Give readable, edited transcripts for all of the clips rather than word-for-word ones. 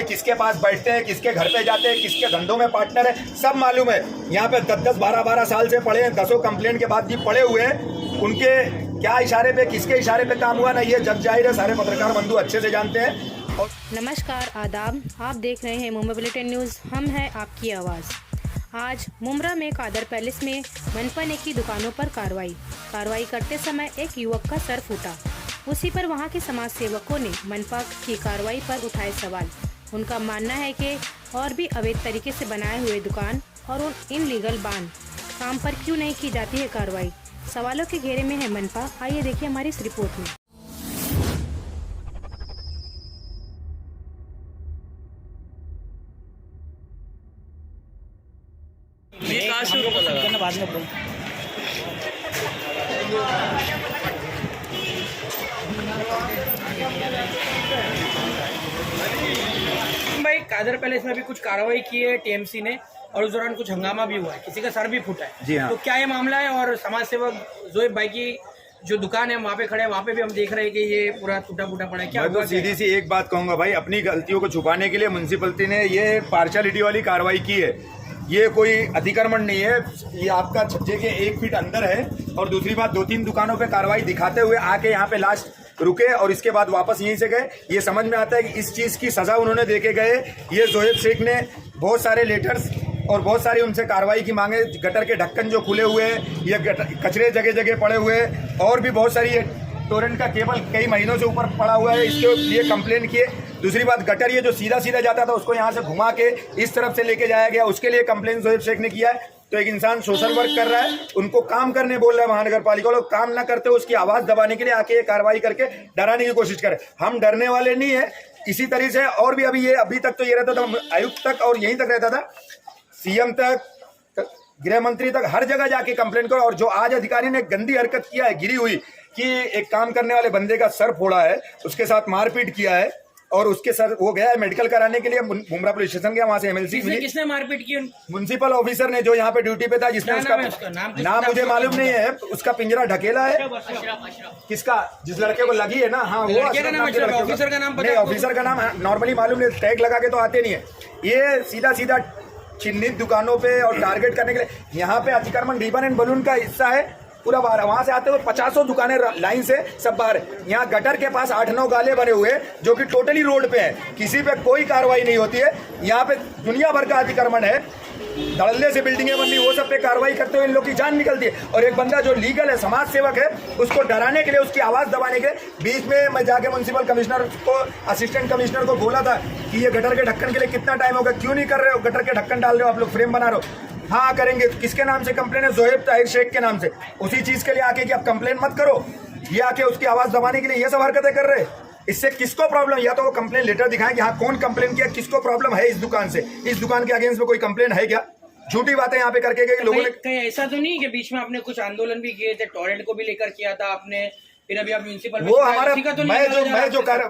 किसके पास बैठते हैं, किसके घर पे जाते हैं, किसके धंधों में पार्टनर है, सब मालूम है। यहाँ पे 10-10, 12-12 साल से पड़े हैं, 10 कंप्लेंट के बाद भी पड़े हुए हैं। उनके क्या इशारे पे, किसके इशारे पे काम हुआ ना, ये जग जाहिर है, सारे पत्रकार बंधु अच्छे से जानते हैं। और नमस्कार, आदाब। आप देख रहे हैं मुंबई बुलेटिन न्यूज़। हम हैं आपकी आवाज़। आज मुमरा में कादर पैलेस में मनपा ने की दुकानों पर कार्रवाई करते समय एक युवक का सर फूटा। उसी पर वहां के समाज सेवकों ने मनपा की कार्रवाई पर उठाए सवाल। उनका मानना है कि और भी अवैध तरीके से बनाए हुए दुकान और उन इनलीगल बांध काम पर क्यों नहीं की जाती है कार्रवाई। सवालों के घेरे में है मनपा। आइए देखिए हमारी इस रिपोर्ट में। भाई कादर पैलेस में भी कुछ कार्रवाई की है टीएमसी ने और उस दौरान कुछ हंगामा भी हुआ है, किसी का सर भी फूटा है। जी हाँ। तो क्या ये मामला है? और समाज सेवक जोएब भाई की जो दुकान है वहाँ पे खड़े हैं, वहाँ पे भी हम देख रहे हैं कि ये पूरा टूटा फूटा पड़ा है। क्या मैं तो सीधी सी एक बात कहूंगा भाई, अपनी गलतियों को छुपाने के लिए म्युनिसिपैलिटी ने ये पार्शियलिटी वाली कार्रवाई की है। ये कोई अतिक्रमण नहीं है, ये आपका छज्जे के 1 फीट अंदर है। और दूसरी बात, 2-3 दुकानों पे कार्रवाई दिखाते हुए आके यहाँ पे लास्ट रुके और इसके बाद वापस यहीं से गए। ये समझ में आता है कि इस चीज़ की सज़ा उन्होंने दे के गए। ये जोएब शेख ने बहुत सारे लेटर्स और बहुत सारी उनसे कार्रवाई की मांगे। गटर के ढक्कन जो खुले हुए हैं, ये कचरे जगह जगह पड़े हुए हैं, और भी बहुत सारी टोरेंट का केबल कई महीनों से ऊपर पड़ा हुआ है, इसके लिए कंप्लेन किए। दूसरी बात, गटर ये जो सीधा सीधा जाता था उसको यहाँ से घुमा के इस तरफ से लेके जाया गया, उसके लिए कंप्लेन जोएब शेख ने किया है। तो एक इंसान सोशल वर्क कर रहा है, उनको काम करने बोल रहा है महानगर पालिका लोग, काम ना करते उसकी आवाज़ दबाने के लिए आके ये कार्रवाई करके डराने की कोशिश करे। हम डरने वाले नहीं है। इसी तरीके से और भी अभी तक तो ये रहता था, आयुक्त तक और यहीं तक रहता था, सीएम तक, गृह मंत्री तक, हर जगह जाके कंप्लेंट करो। और जो आज अधिकारी ने गंदी हरकत किया है, गिरी हुई, कि एक काम करने वाले बंदे का सर फोड़ा है, उसके साथ मारपीट किया है और उसके सर वो गया है मेडिकल कराने के लिए, मुमरा पुलिस स्टेशन गया, वहां से एमएलसी मिली। किसने मारपीट की? म्युनिसिपल ऑफिसर ने, जो यहाँ पे ड्यूटी पे था, जिसने उसका नाम मुझे मालूम नहीं है, उसका पिंजरा ढकेला है। किसका? जिस लड़के को लगी है ना, हाँ वो ऑफिसर का नाम नहीं, ऑफिसर का नाम नॉर्मली मालूम नहीं, टैग लगा के तो आते नहीं है। ये सीधा सीधा चिन्हित दुकानों पे और टारगेट करने के लिए यहाँ पे अतिक्रमण रिबन एंड बलून का हिस्सा है, पूरा बाहर है। वहां से आते हुए 50 दुकानें लाइन से सब बाहर है। यहाँ गटर के पास 8-9 गाले बने हुए जो कि टोटली रोड पे है, किसी पे कोई कार्रवाई नहीं होती है। यहाँ पे दुनिया भर का अतिक्रमण है, धड़ल्ले से बिल्डिंगें बननी, वो सब पे कार्रवाई करते हुए इन लोग की जान निकलती है। और एक बंदा जो लीगल है, समाज सेवक है, उसको डराने के लिए, उसकी आवाज दबाने के लिए, बीच में मैं जाके म्युनिसिपल कमिश्नर को, असिस्टेंट कमिश्नर को बोला था कि ये गटर के ढक्कन के लिए कितना टाइम होगा, क्यों नहीं कर रहे हो, गटर के ढक्कन डाल रहे हो आप लोग, फ्रेम बना रहे हो। हाँ करेंगे। किसके नाम से कंप्लेन है? जोएब ताहिर शेख के नाम से। उसी चीज के लिए आके कि आप कंप्लेन मत करो, ये आके उसकी आवाज दबाने के लिए ये सब हरकतें कर रहे। इससे किसको प्रॉब्लम? या तो वो कंप्लेन लेटर दिखाएं कि हाँ कौन कंप्लेन किया, किसको प्रॉब्लम है इस दुकान से, इस दुकान के अगेंस्ट में कोई कंप्लेन है क्या? झूठी बातें यहाँ पे करके गए लोगों ने। कहीं ऐसा तो नहीं कि बीच में आपने कुछ आंदोलन भी किए थे, टॉरेंट को भी लेकर किया था आपने, फिर अभी आप म्युनिसिपल, वो हमारा मैं जो कर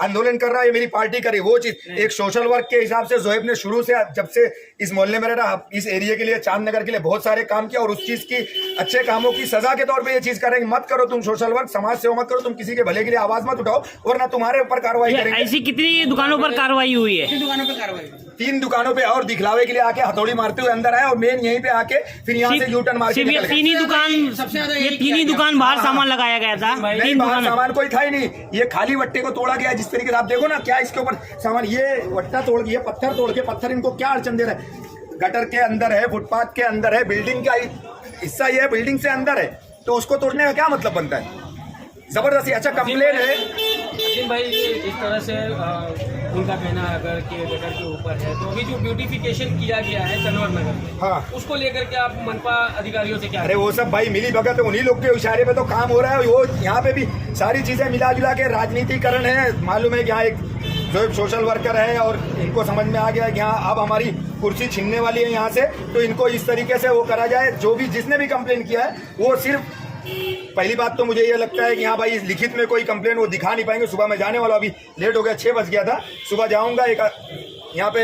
आंदोलन कर रहा है, मेरी पार्टी करे वो चीज। एक सोशल वर्क के हिसाब से जोएब ने शुरू से, जब से इस मोहल्ले में रहा, इस एरिया के लिए, चांदनगर के लिए बहुत सारे काम किया, और उस चीज की, अच्छे कामों की सजा के तौर पे ये चीज करेंगे। मत करो तुम सोशल वर्क, समाज सेवा मत करो, तुम किसी के भले के लिए आवाज मत उठाओ, वरना तुम्हारे ऊपर कार्रवाई करेंगे। ऐसी कितनी दुकानों पर कार्रवाई हुई है? दुकानों पर कार्रवाई 3 दुकानों पे, और दिखलावे के लिए आके हथौड़ी मारते हुए अंदर आए, और मेन यहीं पे आके फिर यहाँ से यूटर्न मार के निकल गए। 3 ही दुकान, सबसे ज्यादा ये 3 ही दुकान बाहर सामान लगाया गया था। नहीं, बाहर सामान कोई था ही नहीं, ये खाली वट्टे को तोड़ा गया। जिस तरीके से आप देखो ना, क्या इसके ऊपर सामान, ये वट्टा तोड़ के, पत्थर तोड़ के, पत्थर इनको क्या अड़चन दे रहा है? गटर के अंदर है, फुटपाथ के अंदर है, बिल्डिंग का हिस्सा ये बिल्डिंग से अंदर है, तो उसको तोड़ने का क्या मतलब बनता है? जबरदस्ती। अच्छा कंप्लेन है अजीम भाई, इस तरह से उनका कहना है अगर कि गटर के ऊपर है, तो अभी जो ब्यूटिफिकेशन किया गया है चनवर नगर में, हाँ, उसको लेकर के आप मनपा अधिकारियों से क्या? अरे वो सब भाई मिली भगत है, उन्हीं लोग के इशारे पे तो काम हो रहा है। वो यहाँ पे भी सारी चीजें मिला जुला के राजनीतिकरण है। मालूम है कि यहाँ एक जो सोशल वर्कर है और इनको समझ में आ गया है कि यहाँ अब हमारी कुर्सी छीनने वाली है यहाँ से, तो इनको इस तरीके से वो करा जाए। जो भी जिसने भी कंप्लेन किया है, वो सिर्फ, पहली बात तो मुझे ये लगता है कि हाँ भाई, लिखित में कोई कंप्लेन वो दिखा नहीं पाएंगे। सुबह मैं जाने वाला, अभी लेट हो गया, 6 बज गया था, सुबह जाऊंगा। एक यहाँ पे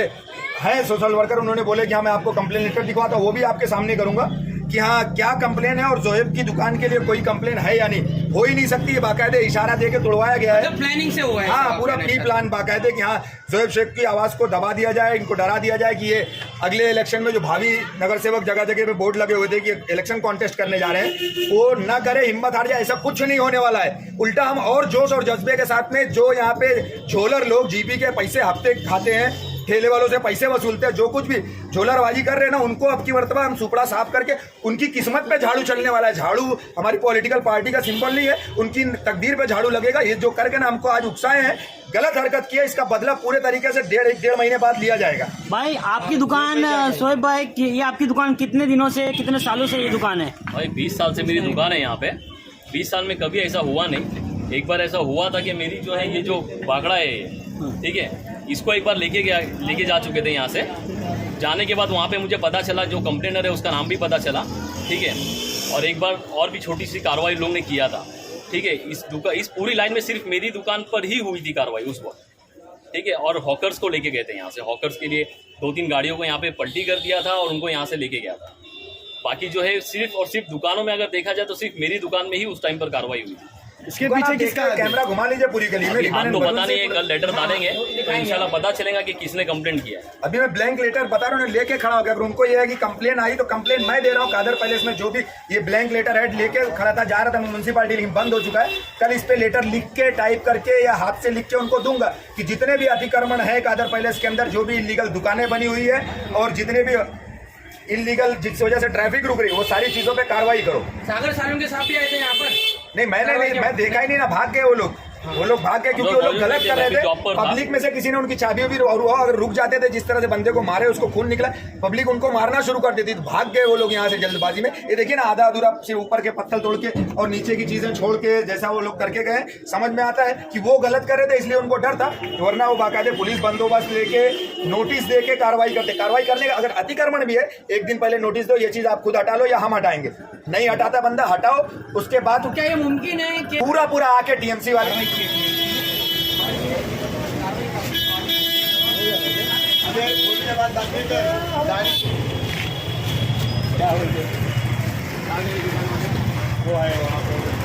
है सोशल वर्कर, उन्होंने बोले कि हाँ मैं आपको कंप्लेन लेटर दिखवाता, वो भी आपके सामने करूंगा। कि हाँ क्या कंप्लेन है और जोहेब की दुकान के लिए कोई कंप्लेन है या नहीं, हो ही नहीं सकती है। बाकायदे इशारा दे के तोड़वाया गया है, प्लानिंग से हुआ है। हाँ पूरा प्री प्लान बाकायदे कि हाँ जोहेब शेख की आवाज़ को दबा दिया जाए, इनको डरा दिया जाए कि ये अगले इलेक्शन में जो भावी नगर सेवक जगह जगह पे बोर्ड लगे हुए थे कि इलेक्शन कॉन्टेस्ट करने जा रहे हैं वो ना करे, हिम्मत हार जाए। ऐसा कुछ नहीं होने वाला है, उल्टा हम और जोश और जज्बे के साथ में जो यहाँ पे झोलर लोग जीपी के पैसे हफ्ते खाते हैं, ठेले वालों से पैसे वसूलते हैं, जो कुछ भी झोलरबाजी कर रहे हैं ना, उनको अब की वर्तमान हम सुपड़ा साफ करके उनकी किस्मत पे झाड़ू चलने वाला है। झाड़ू हमारी पॉलिटिकल पार्टी का सिंबल नहीं है, उनकी तकदीर पे झाड़ू लगेगा। ये जो करके ना हमको आज उकसाए हैं, गलत हरकत की है, इसका बदला पूरे तरीके से डेढ़ महीने बाद लिया जाएगा। भाई आपकी दुकान शोएब भाई ये आपकी दुकान कितने दिनों से, कितने सालों से ये दुकान है? भाई 20 साल से मेरी दुकान है यहाँ पे। 20 साल में कभी ऐसा हुआ नहीं। एक बार ऐसा हुआ था कि मेरी जो है ये जो बागड़ा है, ठीक है, इसको एक बार लेके जा चुके थे यहाँ से। जाने के बाद वहाँ पे मुझे पता चला, जो कंप्लेनर है उसका नाम भी पता चला, ठीक है। और एक बार और भी छोटी सी कार्रवाई लोग ने किया था, ठीक है। इस पूरी लाइन में सिर्फ मेरी दुकान पर ही हुई थी कार्रवाई उस वक्त, ठीक है। और हॉकर्स को लेके गए थे यहाँ से, हॉकर्स के लिए 2-3 गाड़ियों को यहाँ पे पलटी कर दिया था और उनको यहाँ से लेके गया था। बाकी जो है सिर्फ और सिर्फ दुकानों में अगर देखा जाए तो सिर्फ मेरी दुकान में ही उस टाइम पर कार्रवाई हुई थी। इसके पीछे किसका कैमरा घुमा लीजिए पूरी गली में। हमको पता नहीं है, कल लेटर डालेंगे तो इंशाल्लाह पता चलेगा कि किसने कंप्लेंट किया है। अभी मैं ब्लैंक लेटर बता रहा हूँ, लेके खड़ा हो गया। उनको ये है कि कंप्लेन आई तो कंप्लेन मैं दे रहा हूँ। कादर पैलेस में जो भी ये ब्लैंक लेटर हेड लेके खड़ा था, जा रहा था म्यूनसिपालिटी, लेकिन बंद हो चुका है। कल इस पे लेटर लिख के, टाइप करके या हाथ से लिख के उनको दूंगा कि जितने भी अतिक्रमण है कादर पैलेस के अंदर, जो भी इलीगल दुकानें बनी हुई है और जितने भी इलीगल जिस वजह से ट्रैफिक रुक रही है, वो सारी चीजों पे कार्रवाई करो। सागर सालून के साथ भी आए थे यहाँ पर? नहीं, मैं देखा ही नहीं ना, भाग गए वो लोग भाग गए क्योंकि वो लोग गलत कर रहे थे। पब्लिक में से किसी ने उनकी चाबी भी और वो अगर रुक जाते थे, जिस तरह से बंदे को मारे उसको खून निकला, पब्लिक उनको मारना शुरू कर देती, तो भाग गए वो लोग यहाँ से जल्दबाजी में। ये देखिए ना, आधा अधूरा सिर्फ ऊपर के पत्थर तोड़ के और नीचे की चीजें छोड़ के जैसा वो लोग करके गए। समझ में आता है कि वो गलत कर रहे थे, इसलिए उनको डर था, वरना वो बाकायदे पुलिस बंदोबस्त लेके नोटिस दे के कार्रवाई करते। कार्रवाई करने का अगर अतिक्रमण भी है, एक दिन पहले नोटिस दो, ये चीज आप खुद हटा लो या हम हटाएंगे। नहीं हटाता बंदा, हटाओ। उसके बाद क्या ये मुमकिन है कि पूरा आके टीएमसी वाले क्या हो गया? वो है वहाँ पे